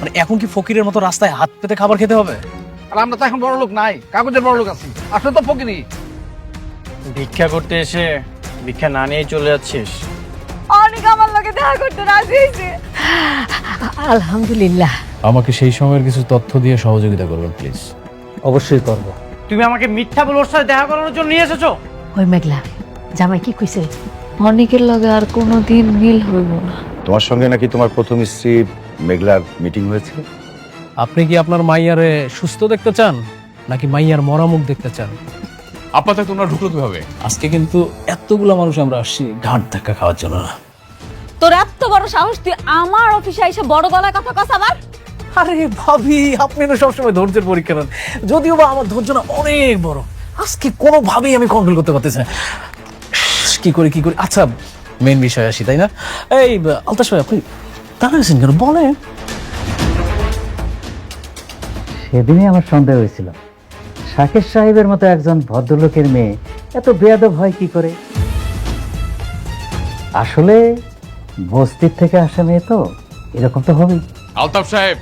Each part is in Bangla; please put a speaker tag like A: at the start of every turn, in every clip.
A: মানে এখন কি ফকিরের মতো রাস্তায় হাত পেতে খাবার খেতে হবে?
B: আর আমরা তো এখন বড় লোক নাই, কাগজের বড় লোক আছি। আসলে তো ফকিরি।
C: ভিক্ষা করতে এসে ভিক্ষা না নিয়েই চলে যাচ্ছিস?
D: অনেক আমার লোকে দেখা করতে রাজি হয়েছে। আলহামদুলিল্লাহ।
A: আমাকে সেই সময়ের কিছু তথ্য দিয়ে সহযোগিতা করবেন প্লিজ।
E: অবশ্যই করবো।
C: তুমি আমাকে মিথ্যা বলে ওর সাথে দেখা করানোর জন্য নিয়ে এসেছো?
D: ওই মেঘলা জামাই কি কইছে? অনেকের লগে আর কোনোদিন মিল হইব না।
F: তোমার সঙ্গে নাকি তোমার প্রথম স্ত্রী মেঘলার মিটিং হয়েছে?
A: আপনি কি আপনার মাইয়ারে সুস্থ দেখতে চান নাকি মাইয়ার মরা মুখ দেখতে চান?
G: আপনাদের তোমরা ঢুকলো কিভাবে?
A: আজকে কিন্তু এতগুলো মানুষ আমরা আসছি ঘাট ধাক্কা খাওয়ার জন্য না।
D: তোর এত বড় সাহস, তুই আমার অফিসে এসে বড় গলায় কথা কস আবার?
A: আরে ভাবি, আপনি না সবসময় ধৈর্যের পরীক্ষা নেন, যদিও বা আমার ধৈর্য না অনেক বড়। আজকে কোনোভাবেই আমি কন্ট্রোল করতে পারতেছি না। কি করি কি করি। আচ্ছা, মেন বিষয় আসি, তাই না? এই আলতাশ ভাই, আপনি দাঁড়াইছেন কেন? বলেন।
E: সেদিনই আমার সন্দেহ হয়েছিল, শাকের সাহেবের মতো একজন ভদ্রলোকের মেয়ে এত বেয়াদব হয় কি করে। আসলে বস্তির থেকে আসা মেয়ে তো এরকম তো হবেই।
G: আলতাফ সাহেব,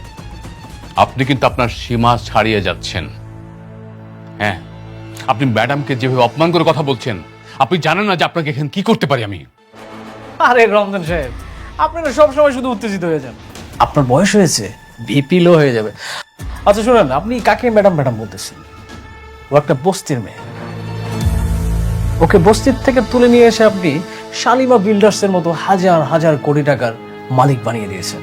G: আপনি কিন্তু আপনার সীমা ছাড়িয়ে যাচ্ছেন। হ্যাঁ, আপনি ম্যাডামকে যেভাবে অপমান করে কথা বলছেন, আপনি জানেন না যে আপনাকে এখানে কি করতে পারি আমি।
A: আরে রমজান সাহেব, আপনি না সবসময় শুধু উত্তেজিত হয়ে যান। আপনার বয়স হয়েছে, ভিপি লো হয়ে যাবে। আচ্ছা শুনেন, আপনি কাকে ম্যাডাম ম্যাডাম বলতেছেন? ও একটা বস্তির মেয়ে। ওকে বস্তির থেকে তুলে নিয়ে এসে আপনি শালিমা বিল্ডার্সের মতো হাজার হাজার কোটি টাকার মালিক বানিয়ে দিয়েছেন।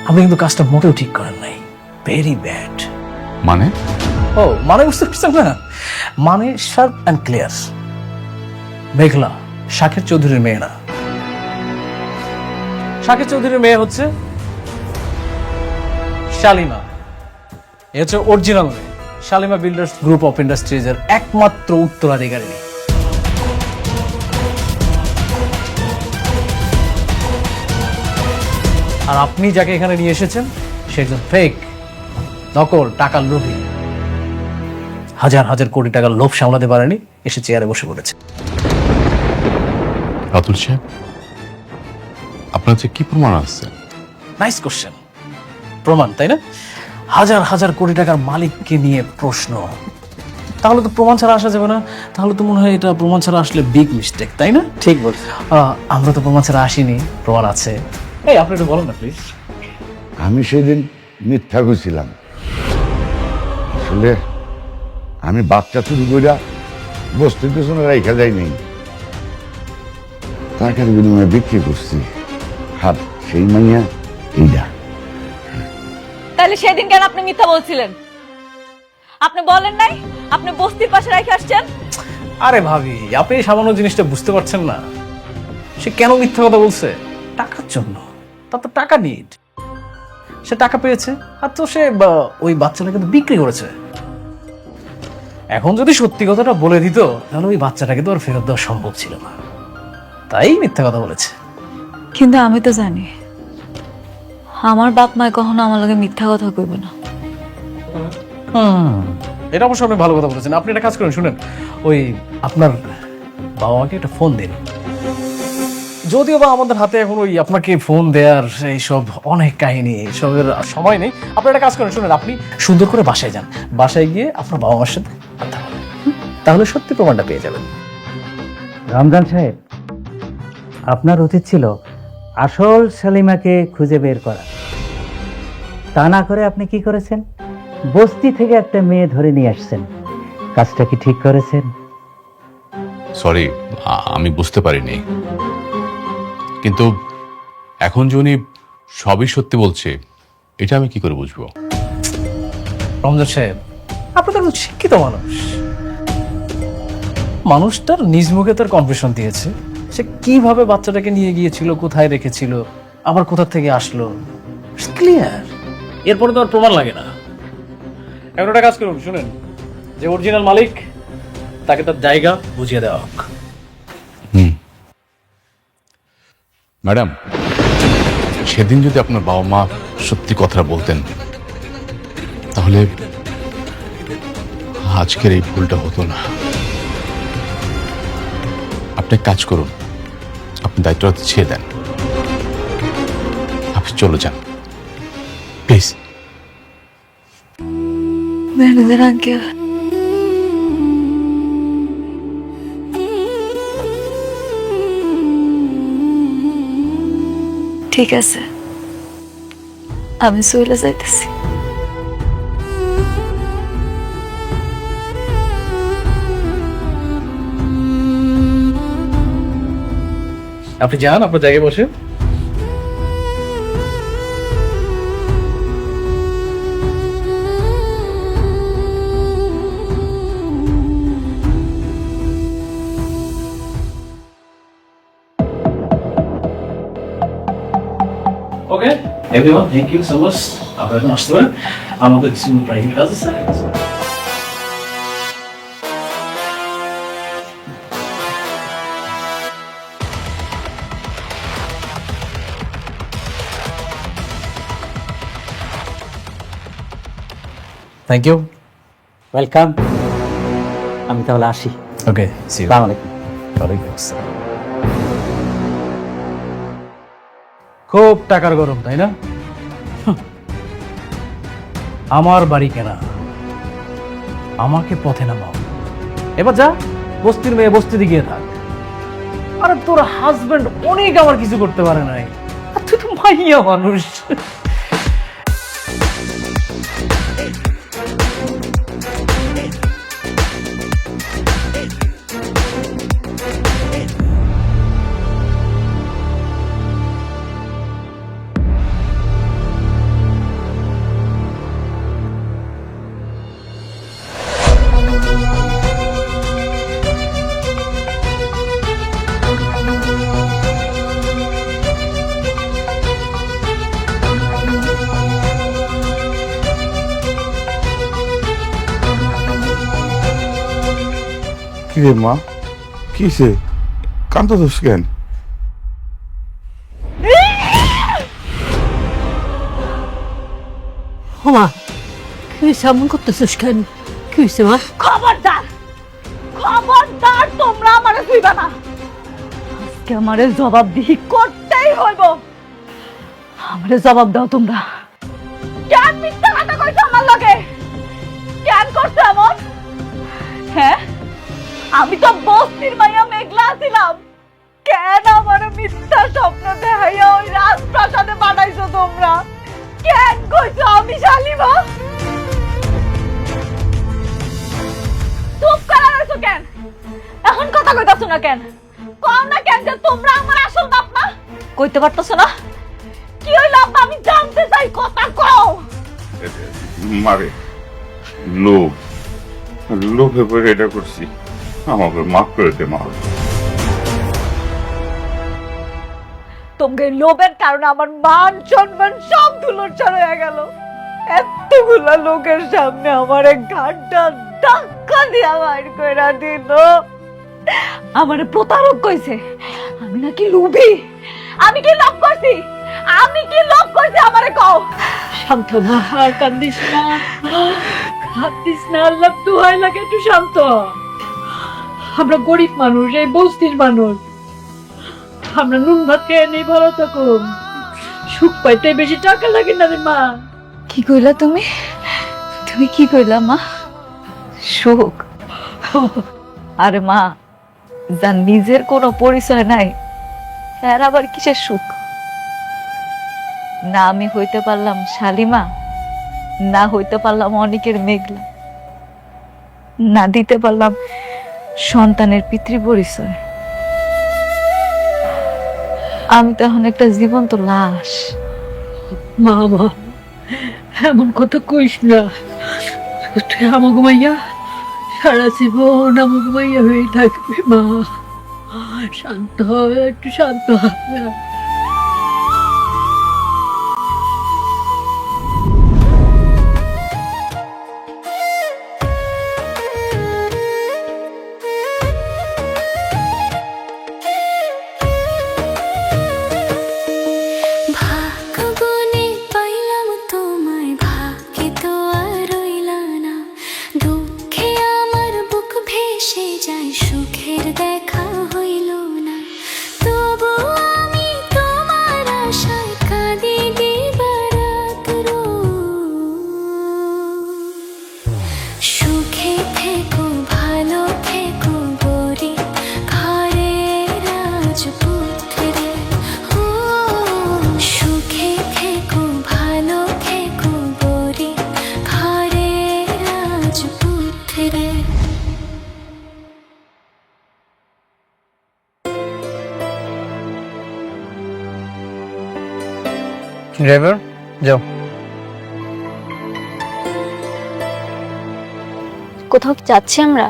A: আপনি কিন্তু কাজটা মোটেও ঠিক করেন নাই। Very bad.
G: মানে?
A: ও মানে বুঝতে পারছেন না? মানে শার্প অ্যান্ড ক্লিয়ার। মেঘলা শাকের চৌধুরীর মেয়ে না। শাকের চৌধুরীর মেয়ে হচ্ছে শালিমা। এ হচ্ছে অরিজিনাল মেয়ে। শালিমা বিল্ডার্স গ্রুপ অফ ইন্ডাস্ট্রিজের একমাত্র উত্তরাধিকারী। আর আপনি যাকে এখানে নিয়ে এসেছেন সে একজন ফেক, নকল, টাকার লোভী। হাজার হাজার কোটি টাকার লোভ সামলাতে পারেনি, এসে চেয়ারে বসে পড়েছে।
G: রাতুল সাহেব, আপনার যে কি প্রমাণ আছে?
A: Nice question. প্রমাণ, তাই না? হাজার হাজার কোটি টাকার মালিককে নিয়ে প্রশ্ন, তাহলে তো প্রমাণ ছাড়া আসা যাবে না। তাহলে তো মনে হয় এটা প্রমাণ ছাড়া আসলে বিগ মিস্টেক, তাই না?
E: ঠিক বলছি।
A: আমরা তো প্রমাণ ছাড়া আসিনি, প্রমাণ আছে। এই আপনি একটু বলেন না প্লিজ।
F: আমি সেদিন মিথ্যা কইছিলাম। আসলে আমি বাচ্চা চুরি কইরা বস্তির পেছনে রাইখা যাই নাই, টাকার বিনিময়ে বিক্রি করছি। আর সেই মাইয়া এইটা।
D: তাহলে সেদিন কেন আপনি মিথ্যা বলছিলেন? আপনি বলেন নাই আপনি বস্তির পাশে রেখে আসছেন?
A: আরে ভাবি, আপনি এই সামান্য জিনিসটা বুঝতে পারছেন না। সে কেন মিথ্যা কথা বলছে? টাকার জন্য। তার তো টাকা নিড। সে টাকা পেয়েছে, আর তো সে ওই বাচ্চাটাকে তো বিক্রি করেছে। এখন যদি সত্যি কথাটা বলে দিত, তাহলে ওই বাচ্চাটাকে তো আর ফেরত দেওয়া সম্ভব ছিল না। তাই মিথ্যা কথা বলেছে।
D: কিন্তু আমি তো জানি আমার বাপ মা কখনো আমার লগে মিথ্যা কথা কইবে না।
A: এটা অবশ্য আপনি ভালো কথা বলেছেন। আপনি একটা কাজ করেন, শুনেন, ওই আপনার বাবা মাকে একটা ফোন দিন। যদিও বা আমাদের হাতে এখন ওই আপনাকে ফোন দেওয়ার এইসব অনেক কাহিনী, এইসবের সময় নেই। আপনি একটা কাজ করেন, শুনেন, আপনি সুন্দর করে বাসায় যান। বাসায় গিয়ে আপনার বাবা মার সাথে কথা বলেন, তাহলে সত্যি প্রমাণটা পেয়ে যাবেন।
E: রমজান সাহেব, আপনার উচিত ছিল আসল শালিমাকে খুঁজে বের করা। তা না করে আপনি কি করেছেন? বস্তি থেকে একটা মেয়ে ধরে নিয়ে আসছেন। কাজটা কি ঠিক করেছেন?
G: সরি, আমি বুঝতে পারিনি। কিন্তু এখন যে উনি সবই সত্যি বলছে, এটা আমি কি করে বুঝবো?
A: রমজান সাহেব, আপনি তো একজন শিক্ষিত মানুষ। মানুষটার নিজ মুখে তার কনফেশন দিয়েছে। সে কিভাবে বাচ্চাটাকে নিয়ে গিয়েছিল, কোথায় রেখেছিল, আবার কোথা থেকে আসলো, ক্লিয়ার। এরপরে তো আর প্রমাণ লাগে না। এখন একটা কাজ করুন, শুনেন, যে অরিজিনাল মালিক তাকে তার জায়গা বুঝিয়ে দেওয়া হোক।
G: ম্যাডাম, সেদিন যদি আপনার বাবা মা সত্যি কথাটা বলতেন, তাহলে আজকের এই ভুলটা হতো না। আপনি কাজ করুন, আপনি দায়িত্বটা ছেড়ে দেন, আপনি চলে যান। প্লিজ।
D: ম্যানেজার আঙ্কেল, ঠিক আছে, আমি চলে যাইতেছি।
A: আপনি যান আপনার জায়গায় বসে। Okay everyone, thank you so much. আপনারা এখন আসতে পারেন, আমাদের কিছু প্রাইভেট কাজ আছে। Thank you.
E: ওয়েলকাম। আমি তাহলে আসি।
A: Okay, see you.
E: আসসালামু আলাইকুম।
A: ওয়ালাইকুম আসসালাম। খুব টাকার গরম, তাই না? আমার বাড়ি কেনা, আমাকে পথে নামাও। এবার যা, বস্তির মেয়ে বস্তিতে গিয়ে থাক। আরে তোর হাজবেন্ড অনেক আমার কিছু করতে পারে নাই, আর তুই তো মাইয়া মানুষ।
F: কি রে মা, কিসে কান্দছিস কেন?
H: মা তুই এমন করতেছিস কেন? কি হয়েছে মা?
D: খবরদার, খবরদার, তোমরা আমারে ছুঁইবা না। আজকে আমারে জবাবদিহি করতেই হইব। আমারে জবাব দাও তোমরা। কেন মিথ্যা কথা কইছো আমার লগে? কেন করছো এমন? হ্যাঁ, আমি তো বস্তির মাইয়া মেঘলা ছিলাম। কেন আমার মিথ্যা স্বপ্ন দেখাইয়া ওই রাজপ্রাসাদে বানাইছো তোমরা? কেন কইছো আমি শালিমা? চুপ করে রইছো কেন? এখন কথা কইতাছো না কেন? কও না কেন যে তোমরা আমার আসল বাপ মা? কইতে পারতাছো না? কি হইলো আব্বা, আমি জানতে চাই, কথা কও।
F: মারে লোভ, লোভে পরে এটা করছি, আমাকে মাফ করে দে মা।
D: তোমাকে লোভের কারণে আমার মান সম্মান সব ধুলোচ্ছাড় হয়ে গেল। এতগুলা লোকের সামনে আমার ঘাটটা ধাক্কা দিয়া বাইর কইরা দিল। আমারে প্রতারক কইছে, আমি নাকি লোভী। আমি কি লোভ করছি? আমি কি লোভ করছি আমারে কও।
H: শান্ত মা, আর কান্দিস না, কান্দিস না, আল্লাহ দোহাই লাগে, একটু শান্ত হ। আমরা গরিব মানুষ, এই বস্তির মানুষ, আমরা নুন ভাত খেয়ে নেই, ভালো থাকো। সুখ পাইতে বেশি টাকা লাগে না রে মা।
D: কি কইলা তুমি? তুমি কি কইলা মা? সুখ? আরে মা, যার নিজের কোনো পরিচয় নাই, এর আবার কিসের সুখ? না আমি হইতে পারলাম শালিমা, না হইতে পারলাম অনেকের মেঘলা, না দিতে পারলাম সন্তানের পিতৃ পরিচয়। আমি তো এখন একটা জীবন্ত লাশ।
H: মা মা, এমন কথা কইস না। তুই আমাকে মাইয়া সারা জীবন আমাকে মাইয়া হয়ে থাকবি মা। শান্ত হ, একটু শান্ত হ।
I: সুখের দেখা হইল না, তবু আমি
C: ড্রাইভার যাও।
I: কোথাও কি যাচ্ছি আমরা?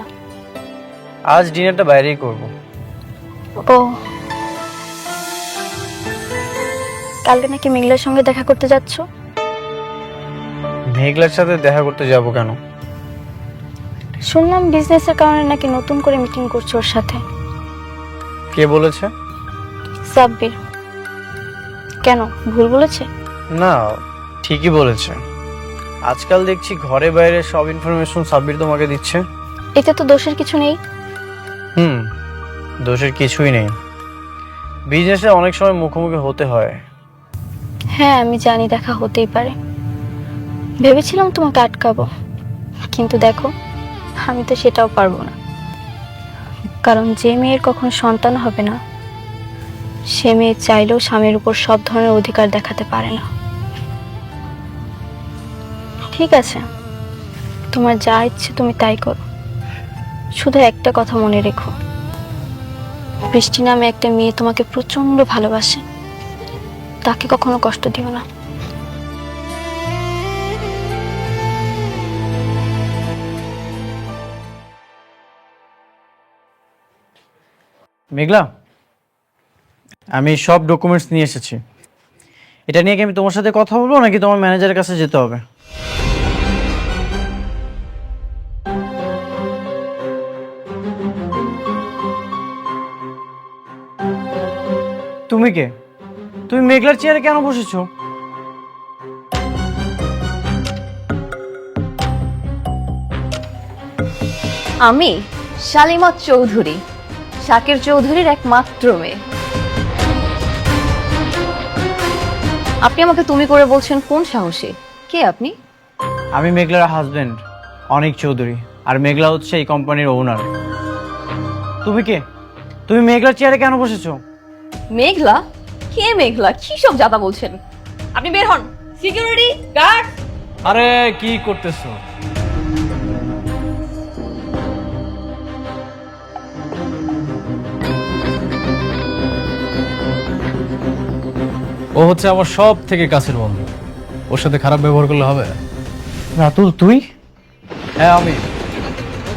C: আজ ডিনারটা বাইরেই করব।
I: ও, কালকে নাকি মেঘলার সঙ্গে দেখা করতে যাচ্ছ?
C: মেঘলার সাথে দেখা করতে যাব কেন?
I: শুনলাম বিজনেসের কারণে নাকি নতুন করে মিটিং করছো ওর সাথে।
C: কে বলেছে?
I: সাব্বির। কেন, ভুল বলেছে?
C: না, ঠিকই বলেছে। আজকাল দেখছি ঘরে বাইরে সব ইনফরমেশন সাব্বির তোমাকে দিচ্ছে।
I: এতে তো দোষের কিছু নেই।
C: দোষের কিছুই নেই। বিজনেসে অনেক সময় মুখোমুখি হতে হয়।
I: হ্যাঁ আমি জানি, দেখা হতেই পারে। ভেবেছিলাম তোমাকে আটকাবো, কিন্তু দেখো আমি তো সেটাও পারবো না। কারণ যে মেয়ের কখনো সন্তান হবে না, সে মেয়ে চাইলেও স্বামীর উপর সব ধরনের অধিকার দেখাতে পারে না। ঠিক আছে, তোমার যা ইচ্ছে তুমি তাই করো, শুধু একটা কথা মনে রেখো, বৃষ্টি নামে একটা মেয়ে তোমাকে প্রচন্ড ভালোবাসে, তাকে কখনো কষ্ট দিও না।
C: মেঘলা, আমি সব ডকুমেন্টস নিয়ে এসেছি। এটা নিয়ে কি আমি তোমার সাথে কথা বলবো নাকি তোমার ম্যানেজারের কাছে যেতে হবে? তুমি কে? তুমি মেঘলার চেয়ারে কেন বসেছো?
J: আমি শালিমা চৌধুরী, শাকের চৌধুরীর একমাত্র মেয়ে। আপনি আমাকে তুমি করে বলছেন কোন সাহসে? কে আপনি?
C: আমি মেঘলার হাজবেন্ড অনিক চৌধুরী, আর মেঘলা হচ্ছে এই কোম্পানির ওনার। তুমি কে? তুমি মেঘলার চেয়ারে কেন বসেছো?
J: মেঘলা? কে মেঘলা? কি সব জাতা বলছেন? আপনি বের হন। Security guard!
A: আরে কি করতেছো? ও হচ্ছে আমার সব থেকে কাছের বন্ধু, ওর সাথে খারাপ ব্যবহার করলে হবে?
C: রাতুল তুই?
A: হ্যাঁ আমি।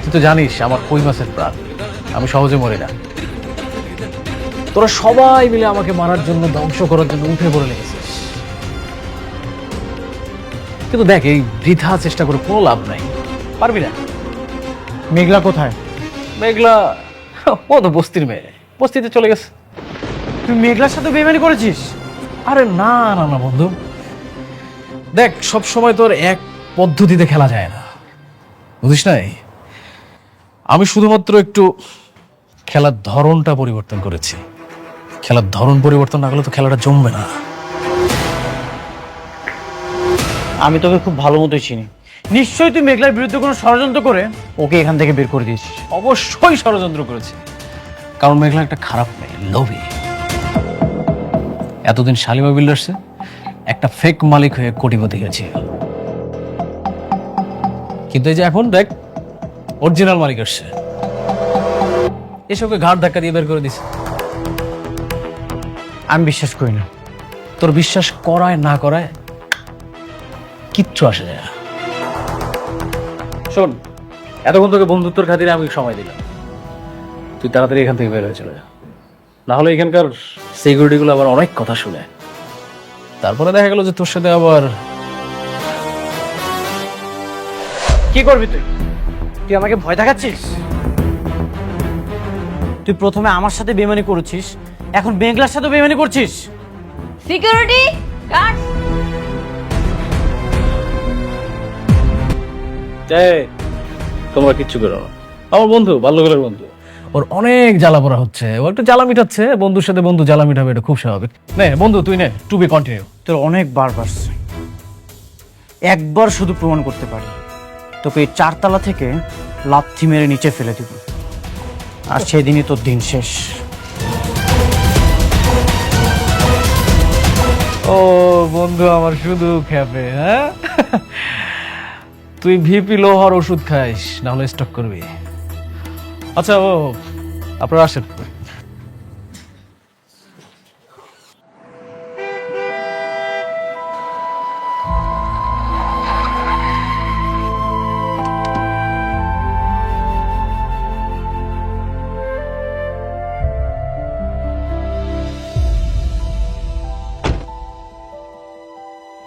A: তুই তো জানিস আমার কই মাছের প্রাণ, আমি সহজে মরি না। তোরা সবাই মিলে আমাকে মারার জন্য, ধ্বংস করার জন্য উঠে পড়ে লেগেছিস, কিন্তু দেখ এই বৃথা চেষ্টা করে কোনো লাভ নাই, পারবি না।
C: মেঘলা কোথায়?
A: মেঘলা ও তো বস্তির মেয়ে, বস্তিতে চলে গেছে।
C: তুই মেঘলার সাথে বেইমানি করেছিস?
A: আরে না না না বন্ধু, দেখ সব সময় তোর এক পদ্ধতিতে খেলা যায় না, বুঝিস নাই? আমি শুধুমাত্র একটু খেলার ধরনটা পরিবর্তন করেছি। খেলার ধরন পরিবর্তন না করলে তো খেলাটা জমবে না।
C: আমি তোকে খুব ভালো মতোই চিনি। নিশ্চয়ই তুই মেঘলার বিরুদ্ধে কোনো ষড়যন্ত্র করে ওকে এখান থেকে বের করে দিয়েছিস।
A: অবশ্যই ষড়যন্ত্র করেছি, কারণ মেঘলা একটা খারাপ মেয়ে, লোভী। এতদিন শালিমা বিল্ডার্সে একটা ফেক মালিক হয়ে কোটিপতি গেছে, কিন্তু এই যে এখন দেখ অরিজিনাল মালিক আসছে, এসবকে ঘাট ধাক্কা দিয়ে বের করে দিছে।
C: আমি বিশ্বাস করি না।
A: তোর বিশ্বাস করায় না করায় কিচ্ছু আসে যায় না। শোন, এতক্ষণ তোকে বন্ধুত্বর খাতিরে আমি সময় দিলাম, তুই তাড়াতাড়ি এখান থেকে বের হয়ে চলে যা, না হলে এখানকার সিকিউরিটি গুলো আবার অনেক কথা শুনে, তারপরে দেখা গেল যে তোর সাথে আবার।
C: কি করবি তুই? তুই আমাকে ভয় দেখাচ্ছিস? তুই প্রথমে আমার সাথে বেইমানি করেছিস, এখন মেঘলার সাথে বেইমানি করছিস।
J: Security guard!
A: তোমরা কিচ্ছু করো না, আমার বন্ধু, বাল্যকালের বন্ধু, ওর অনেক জ্বালা পড়া হচ্ছে, ও একটু জ্বালা মিটাচ্ছে, বন্ধুর সাথে বন্ধু জ্বালা মিটাবে, এটা খুব স্বাভাবিক। নে বন্ধু তুই নে, টু বি কন্টিনিউ।
C: তোর অনেক বার বাড়ছে, একবার শুধু প্রমাণ করতে পারি, তোকে এই 4 তলা থেকে লাথি মেরে নিচে ফেলে দিব, আর সেদিনই তোর দিন শেষ।
A: ও বন্ধু আমার শুধু খেপে, হ্যাঁ? তুই ভিপি লোহার ওষুধ খাইস, না হলে স্টক করবি। আচ্ছা ও আপনারা আসেন।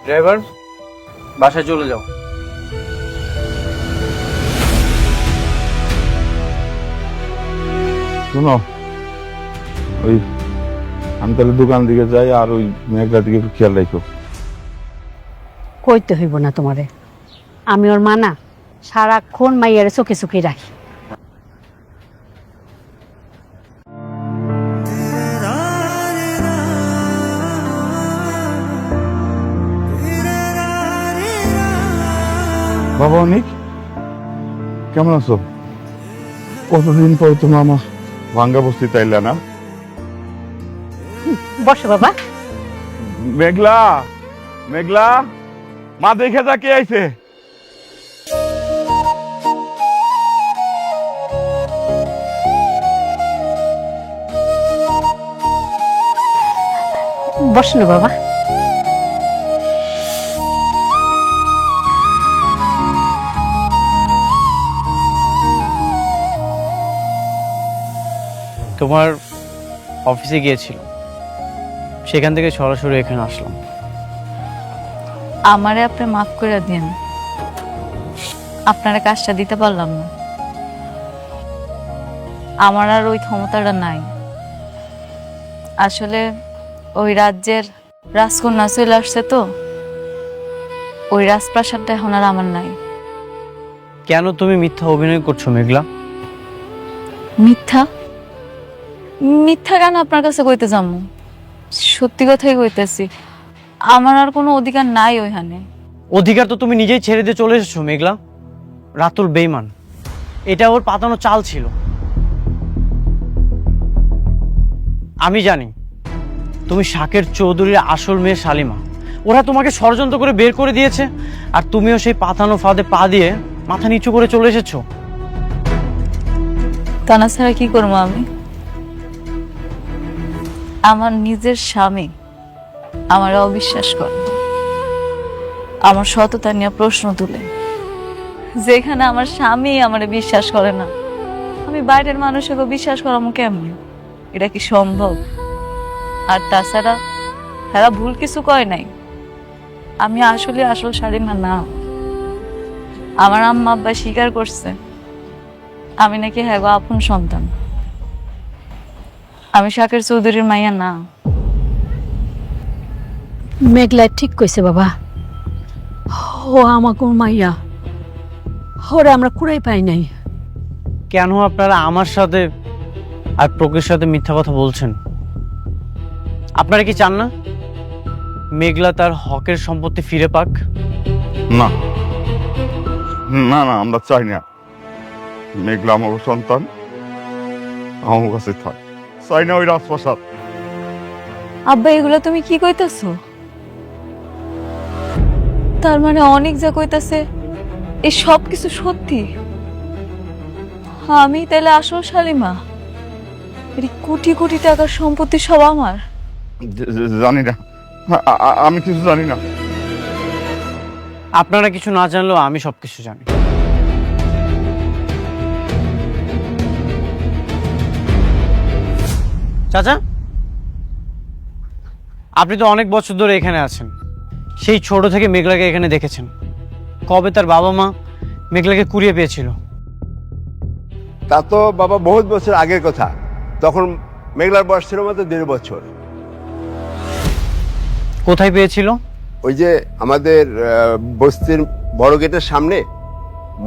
C: ড্রাইভার, বাসায় চলে যাও।
K: শোনো, ওই আমি তাহলে দোকান দিকে যাই, আর ওই মেঘলার দিকে একটু খেয়াল রাখো।
L: কইতে হইব না তোমারে, আমি ওর মানা সারাক্ষণ মাইয়ারে চোখে চোখে রাখি।
K: বাবা অনিক, কেমন আছো? কতদিন পর তুমি আমার ভাঙ্গা বস্তি তাইলা না?
L: বসো বাবা।
K: মেঘলা, মেঘলা, মা দেখে যা কে আইছে।
L: বসো না বাবা।
C: তোমার অফিসে গিয়েছিলাম, সেখান থেকে সরাসরি এখানে আসলাম।
D: আমারে আপনি মাফ করে দিন, আপনারা কাজটা দিতে পারলাম না। আমার আর ওই ক্ষমতাটা নাই। আসলে ওই রাজ্যের রাজকন্যা চলে আসছে, তো ওই রাজপ্রাসাদটা এখন আর আমার নাই।
C: কেন তুমি মিথ্যা অভিনয় করছো মেঘলা?
D: মিথ্যা? মিথ্যা কেন আপনার কাছে কইতে যাবো? সত্যি কথাই কইতেছি, আমার আর কোনো অধিকার নাই ওইখানে।
C: অধিকার তো তুমি নিজেই ছেড়ে দিয়ে চলে এসেছো মেঘলা। রাতুল বেইমান, এটা ওর পাতানো চাল ছিল। আমি জানি তুমি শাকের চৌধুরীর আসল মেয়ে শালিমা। ওরা তোমাকে ষড়যন্ত্র করে বের করে দিয়েছে, আর তুমিও সেই পাতানো ফাঁদে পা দিয়ে মাথা নিচু করে চলে এসেছো।
D: তা না ছাড়া কি করবো আমি? আমার নিজের স্বামী আমার অবিশ্বাস করে, আমার সততা নিয়ে প্রশ্ন তুলে। যেখানে আমার স্বামী আমারে বিশ্বাস করে না, আমি বাইরের মানুষকে বিশ্বাস করামো কেমন? এটা কি সম্ভব? আর তাছাড়া এরা ভুল কিছু কয় নাই। আমি আসলে আসল শালিমা না। আমার আম্মা আব্বা স্বীকার করছে আমি নাকি হ্যাঁ আপন সন্তান। আমি শাকের চৌধুরীর মাইয়া না।
L: মেঘলা ঠিক কইছে বাবা, ও আমাকে মাইয়া, ওরে আমরা কুড়াই পাই নাই।
C: কেন আপনারা আমার সাথে আর প্রকৃতির সাথে মিথ্যা কথা বলছেন? আপনারা কি চান না মেঘলা তার হকের সম্পত্তি ফিরে পাক?
K: না না না, আমরা চাই না মেঘলা আমার সন্তান আমার কাছে থাক। চাই না ওই রাজপ্রাসাদ।
D: আব্বা, এগুলো তুমি কি কইতাছো? তার মানে অনেক যা কইতাছে এই সব কিছু সত্যি? আমি তাহলে আসল শালিমা? এই কোটি কোটি টাকার সম্পত্তি সব আমার?
K: জানি না, আমি কিছু জানি না।
C: আপনারা কিছু না জানলেও আমি সবকিছু জানি। চাচা, আপনি তো অনেক বছর ধরে এখানে আছেন, সেই ছোট থেকে মেঘলাকে এখানে দেখেছেন। কবে তার বাবা মা মেঘলাকে কুড়িয়ে পেয়েছিল?
M: তা তো বাবা বহুত বছর আগের কথা। তখন মেঘলার বয়স ছিল মাত্র 1.5 বছর।
C: কোথায় পেয়েছিল?
M: ওই যে আমাদের বস্তির বড় গেটের সামনে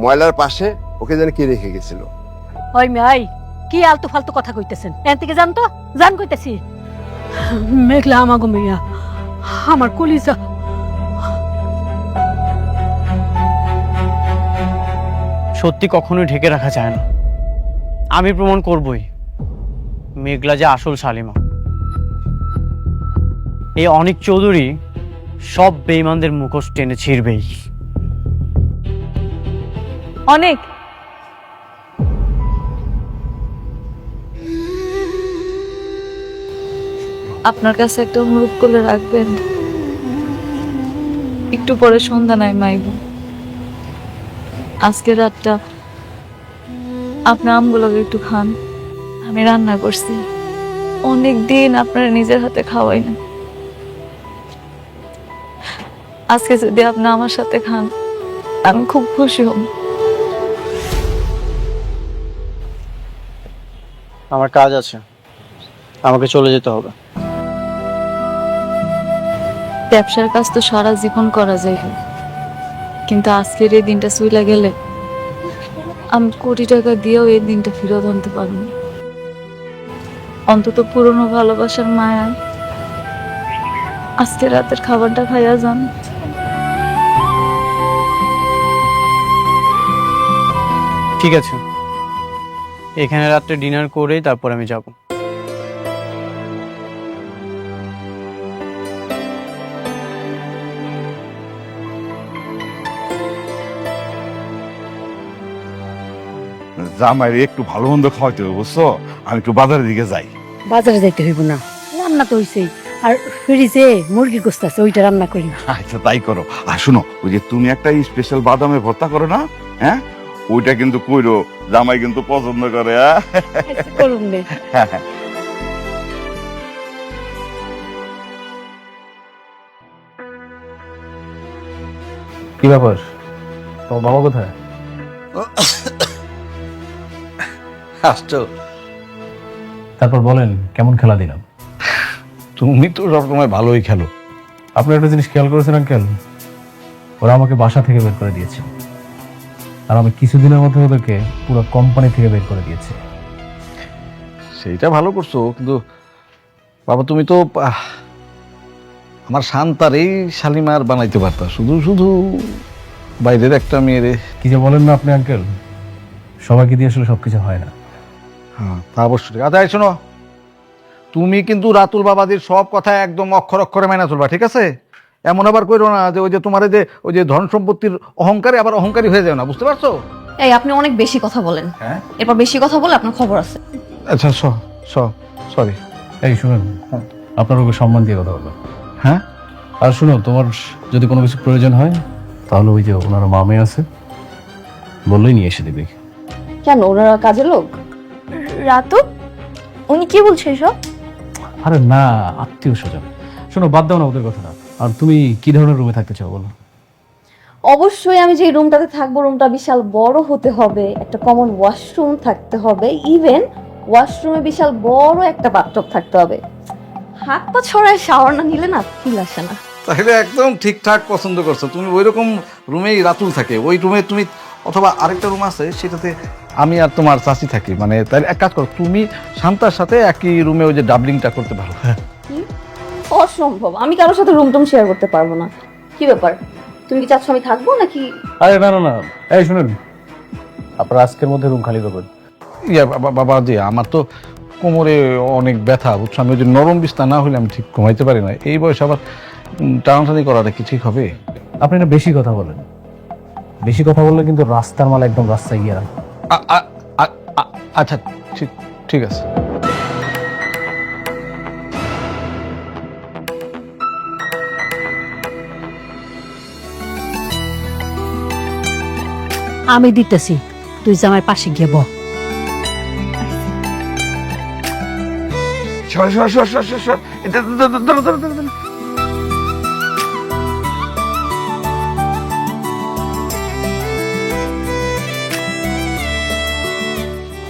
M: ময়লার পাশে ওকে যেন কি রেখে গেছিল।
L: ওই মেয়াই, কি আলতু ফালতু কথা কইতেছেন? এন থেকে জান তো, জান কইতেছি। মেঘলা আমাগো মেয়া, আমার কলিজা।
C: সত্যি কখনোই ঢেকে রাখা যায় না। আমি প্রমাণ করবই মেঘলা যে আসল শালিমা। এই অনিক চৌধুরী সব বেঈমানদের মুখোশ টেনে ছিঁড়বেই।
D: অনেক আপনার কাছে একটা অনুরোধ করে রাখবেন, একটু পরে সন্ধ্যা নাই মাইব। আজকে রাতটা আপনি আমগুলোকে একটু খান। আমি রান্না করছি, অনেক দিন আপনারা নিজের হাতে খাওয়াই না।
I: আজকে যদি আপনি আমার সাথে খান আমি খুব খুশি হব।
C: আমার কাজ আছে, আমাকে চলে যেতে হবে।
I: ব্যবসার কাজ তো সারা জীবন করা যায়, কিন্তু আজকের এই দিনটা চলে গেলে আমি কোটি টাকা দিয়েও এই দিনটা ফেরত আনতে পারবো না। অন্তত পুরনো ভালোবাসার মায়া আজকে রাতের খাবারটা খাইয়া যান।
C: ঠিক আছে, এখানে রাত্রে ডিনার করেই তারপর আমি যাব।
K: জামাইরে একটু ভালো মন্দ খাওয়াইতে হবে বুঝছো, আমি একটু বাজারের দিকে যাই।
L: বাজারে যাইতে হইব না, রান্না তো হইছেই। আর ফ্রিজে মুরগির গোস্ত আছে, ওইটা রান্না করি।
K: আচ্ছা তাই করো। আর শুনো, ওই যে তুমি একটা স্পেশাল বাদামে ভর্তা করো না, হ্যাঁ ওইটা কিন্তু কইরো, জামাই কিন্তু পছন্দ করে।
L: করুন নে।
K: হ্যাঁ
A: কি ব্যাপার, তোমার বাবা কোথায়?
B: আসছো?
A: তারপর বলেন কেমন খেলা দিলাম?
B: তুমি তো সবসময় ভালোই খেলো।
A: আপনি একটা জিনিস খেয়াল করেছেন আঙ্কেল, ওরা আমাকে বাসা থেকে বের করে দিয়েছে, আর আমি কিছুদিনের মধ্যে ওদেরকে পুরো কোম্পানি থেকে বের করে দিয়েছি।
B: সেইটা ভালো করছো, কিন্তু বাবা তুমি তো আমার শান্তার এই শালিমার বানাইতে পারতা, শুধু শুধু বাইরের একটা মেয়েরে।
A: কি যে বলেন না আপনি আঙ্কেল, সবাইকে দিয়ে আসলে সবকিছু হয় না।
B: হ্যাঁ তা অবশ্যই। আচ্ছা এই শোনো, তুমি কিন্তু রাতুল বাবাদের সব কথা একদম অক্ষর অক্ষরে মেনে চলবা, ঠিক আছে? এমন আবার কইরো না যে ওই যে তোমার ওই যে ধন সম্পত্তির অহংকারে আবার অহংকারী হয়ে যাও না, বুঝতে পারছো?
J: এই আপনি অনেক বেশি কথা বলেন।
B: হ্যাঁ
J: এরপর বেশি কথা বলে আপনার খবর আছে।
B: আচ্ছা সরি।
A: এই শুনুন, আপনার ওকে সম্মান দিয়ে কথা বলবেন।
B: হ্যাঁ
A: আর শুনো, তোমার যদি কোনো কিছু প্রয়োজন হয় তাহলে ওই যে ওনার মামে আছে, বললেই নিয়ে এসে দিবে।
J: কেন, ওনারা কাজের লোক?
I: রাতু, উনি কি বলছে এসব?
A: আরে না, আত্মীয় স্বজন। শোনো, বাদ দাও না ওদের কথাটা। আর তুমি কি ধরনের রুমে থাকতে চাও বলো?
J: অবশ্যই আমি যে রুমটাতে থাকবো রুমটা বিশাল বড় হতে হবে, একটা কমন ওয়াশরুম থাকতে হবে, ইভেন ওয়াশরুমে বিশাল বড় একটা বাথটব থাকতে হবে। হাত পা ছড়ায় শাওয়ার না নিলে না ফিল আসে না।
B: তাহলে একদম ঠিকঠাক পছন্দ করছো তুমি। ওই রকম রুমেই রাতুল থাকে, ওই রুমে তুমি, অথবা আরেকটা রুম আছে সেটাতে আমি আর তোমার চাচি থাকি। মানে তাহলে এক কাজ করো, তুমি শান্তার সাথে একই রুমে ওই যে ডাবলিংটা করতে পারো।
J: অসম্ভব, আমি কারোর সাথে রুম টুম শেয়ার করতে পারবো না। কি ব্যাপার, তুমি কি চাচ্ছ আমি থাকবো নাকি?
A: আরে না না না, এই শুনুন, আপনার আজকের মধ্যে রুম খালি করবেন।
B: বাবা জি, আমার তো কোমরে অনেক ব্যথা, বুঝছো? আমি ওই যে নরম বিছনা না হলে আমি ঠিক ঘুমাইতে পারি না। এই বয়সে আবার টানাটানি করাটা কি ঠিক হবে?
A: আপনি না বেশি কথা বলেন, বেশি কথা বললে কিন্তু রাস্তার মাল একদম রাস্তায় গিয়ে রাখবে।
B: আচ্ছা ঠিক আছে।
L: আমি দিতেছি, তুই জামাই পাশে গিয়ে বহ।
K: সর। এটা ধরো।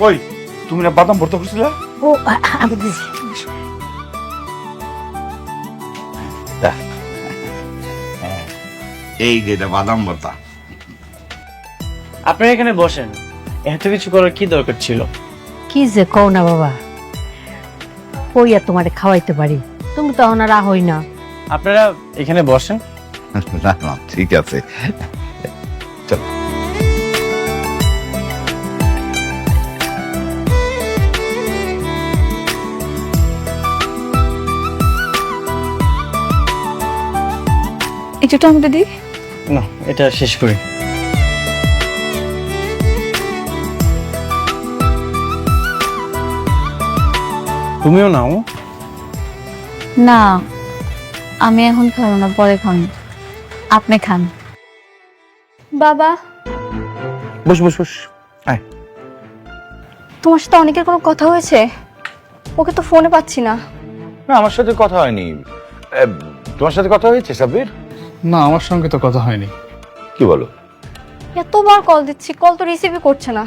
K: কই, তুমি না বাদাম ভর্তা করছিলে?
L: ও আমি দিছি।
K: এই যে এটা বাদাম ভর্তা।
C: আপনি এখানে বসেন, এত কিছু করার কি দরকার ছিল?
L: কি যে কও না বাবা, কই আর তোমারে খাওয়াইতে পারি, তুমি তো ওনার হই না।
C: আপনারা এখানে বসেন।
K: না ঠিক আছে, চল।
I: একটু টমেটো দিই।
C: না, এটা শেষ করি। তুমিও নাও।
I: না, আমি এখন খাবো না, পরে খান। আপনি খান। বাবা,
B: বস। আয়।
I: তোমার সাথে অনেকের কোনো কথা হয়েছে? ওকে তো ফোনে পাচ্ছি না।
K: না আমার সাথে কথা হয়নি। তোমার সাথে কথা হয়েছে সাব্বির?
A: না, আমার সঙ্গে তো কথা হয়নি।
F: কি বলো?
I: এতবার কল দিচ্ছি, কল তো রিসিভই করছে না।